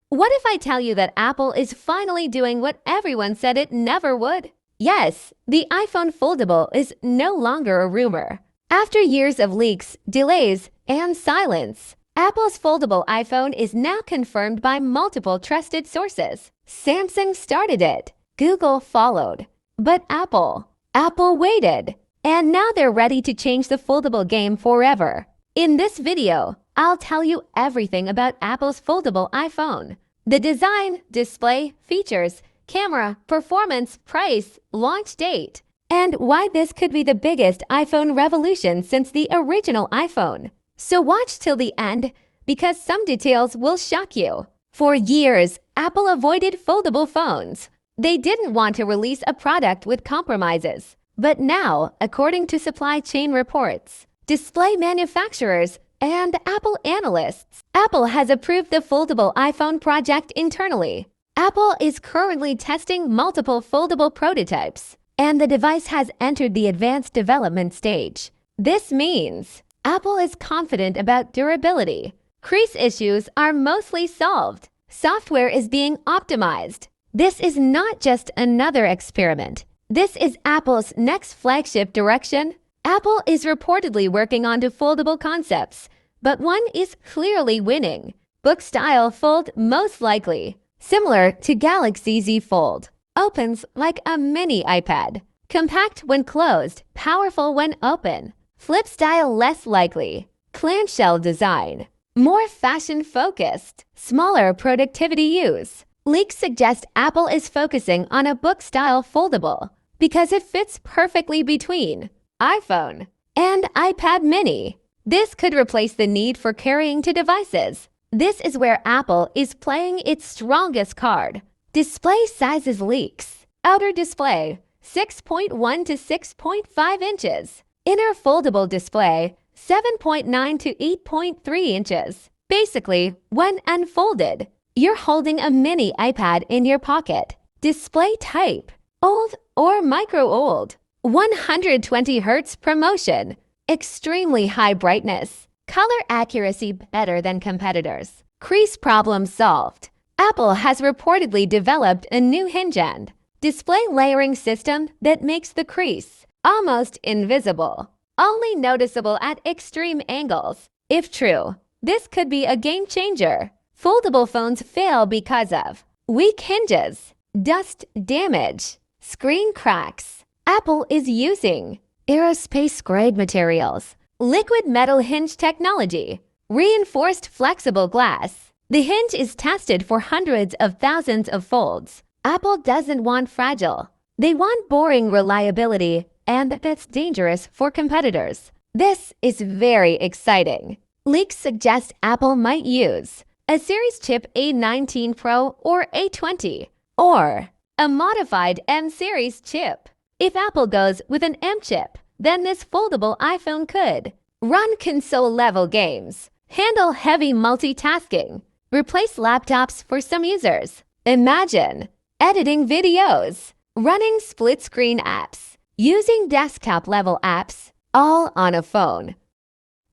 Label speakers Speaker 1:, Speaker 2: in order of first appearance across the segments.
Speaker 1: What if I tell you that Apple is finally doing what everyone said it never would? Yes, the iPhone Foldable is no longer a rumor. After years of leaks, delays, and silence, Apple's foldable iPhone is now confirmed by multiple trusted sources. Samsung started it, Google followed, but Apple waited, and now they're ready to change the foldable game forever. In this video, I'll tell you everything about Apple's foldable iPhone. The design, display, features, camera, performance, price, launch date, and why this could be the biggest iPhone revolution since the original iPhone. So watch till the end, because some details will shock you. For years, Apple avoided foldable phones. They didn't want to release a product with compromises. But now, according to supply chain reports, display manufacturers, and Apple analysts, Apple has approved the foldable iPhone project internally. Apple is currently testing multiple foldable prototypes, and the device has entered the advanced development stage. This means Apple is confident about durability. Crease issues are mostly solved. Software is being optimized. This is not just another experiment. This is Apple's next flagship direction. Apple is reportedly working on two foldable concepts, but one is clearly winning. Book-style fold most likely. Similar to Galaxy Z Fold. Opens like a mini iPad. Compact when closed, powerful when open. Flip style less likely. Clamshell design. More fashion-focused. Smaller productivity use. Leaks suggest Apple is focusing on a book-style foldable because it fits perfectly between iPhone and iPad mini. This could replace the need for carrying two devices. This is where Apple is playing its strongest card. Display sizes leaks. Outer display, 6.1 to 6.5 inches. Inner foldable display, 7.9 to 8.3 inches. Basically, when unfolded, you're holding a mini iPad in your pocket. Display type, old or micro-old. 120 Hz promotion. Extremely high brightness. Color accuracy better than competitors. Crease problem solved. Apple has reportedly developed a new hinge end display layering system that makes the crease almost invisible, only noticeable at extreme angles. If true, this could be a game changer. Foldable phones fail because of weak hinges, dust damage, screen cracks. Apple is using aerospace-grade materials, liquid metal hinge technology, reinforced flexible glass. The hinge is tested for hundreds of thousands of folds. Apple doesn't want fragile. They want boring reliability, and that's dangerous for competitors. This is very exciting. Leaks suggest Apple might use a Series chip A19 Pro or A20, or a modified M Series chip. If Apple goes with an M chip, then this foldable iPhone could run console-level games, handle heavy multitasking, replace laptops for some users. Imagine editing videos, running split-screen apps, using desktop-level apps, all on a phone.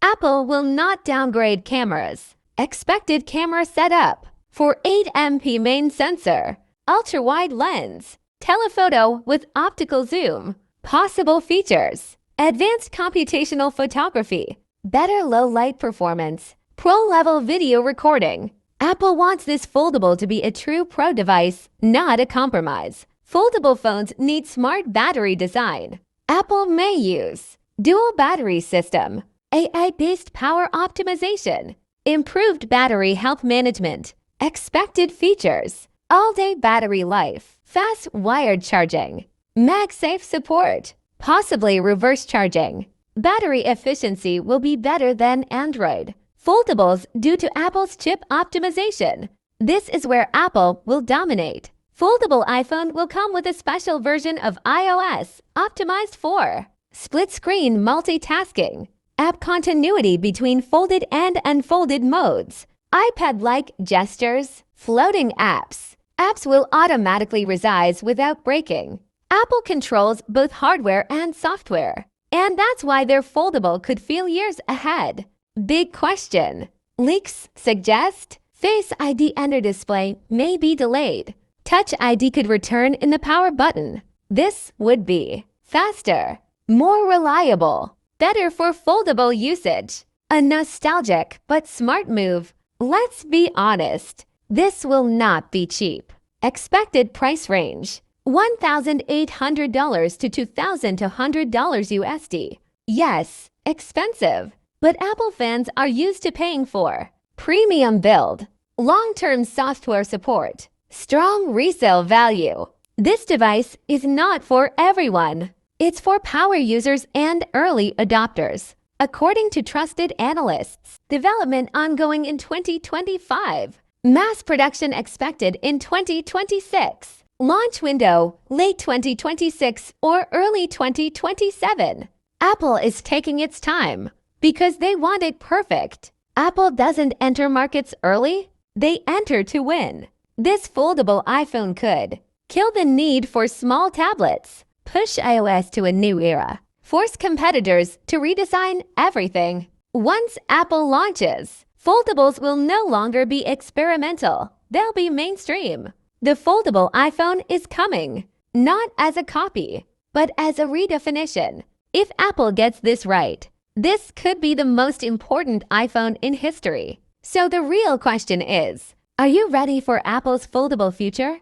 Speaker 1: Apple will not downgrade cameras. Expected camera setup for 8MP main sensor, ultra-wide lens, telephoto with optical zoom. Possible features: advanced computational photography, better low-light performance, pro-level video recording. Apple wants this foldable to be a true pro device, not a compromise. Foldable phones need smart battery design. Apple may use dual battery system, AI-based power optimization, improved battery health management. Expected features: all-day battery life, fast wired charging, MagSafe support, possibly reverse charging. Battery efficiency will be better than Android foldables due to Apple's chip optimization. This is where Apple will dominate. Foldable iPhone will come with a special version of iOS optimized for split-screen multitasking, app continuity between folded and unfolded modes, iPad-like gestures, floating apps. Apps will automatically resize without breaking. Apple controls both hardware and software, and that's why their foldable could feel years ahead. Big question. Leaks suggest Face ID under display may be delayed. Touch ID could return in the power button. This would be faster, more reliable, better for foldable usage. A nostalgic but smart move. Let's be honest, this will not be cheap. Expected price range: $1,800 to $2,200 USD. Yes, expensive, but Apple fans are used to paying for premium build, long-term software support, strong resale value. This device is not for everyone. It's for power users and early adopters. According to trusted analysts, development ongoing in 2025. Mass production expected in 2026. Launch window, late 2026 or early 2027. Apple is taking its time because they want it perfect. Apple doesn't enter markets early, they enter to win. This foldable iPhone could kill the need for small tablets, push iOS to a new era, force competitors to redesign everything. Once Apple launches, foldables will no longer be experimental. They'll be mainstream. The foldable iPhone is coming, not as a copy, but as a redefinition. If Apple gets this right, this could be the most important iPhone in history. So the real question is, are you ready for Apple's foldable future?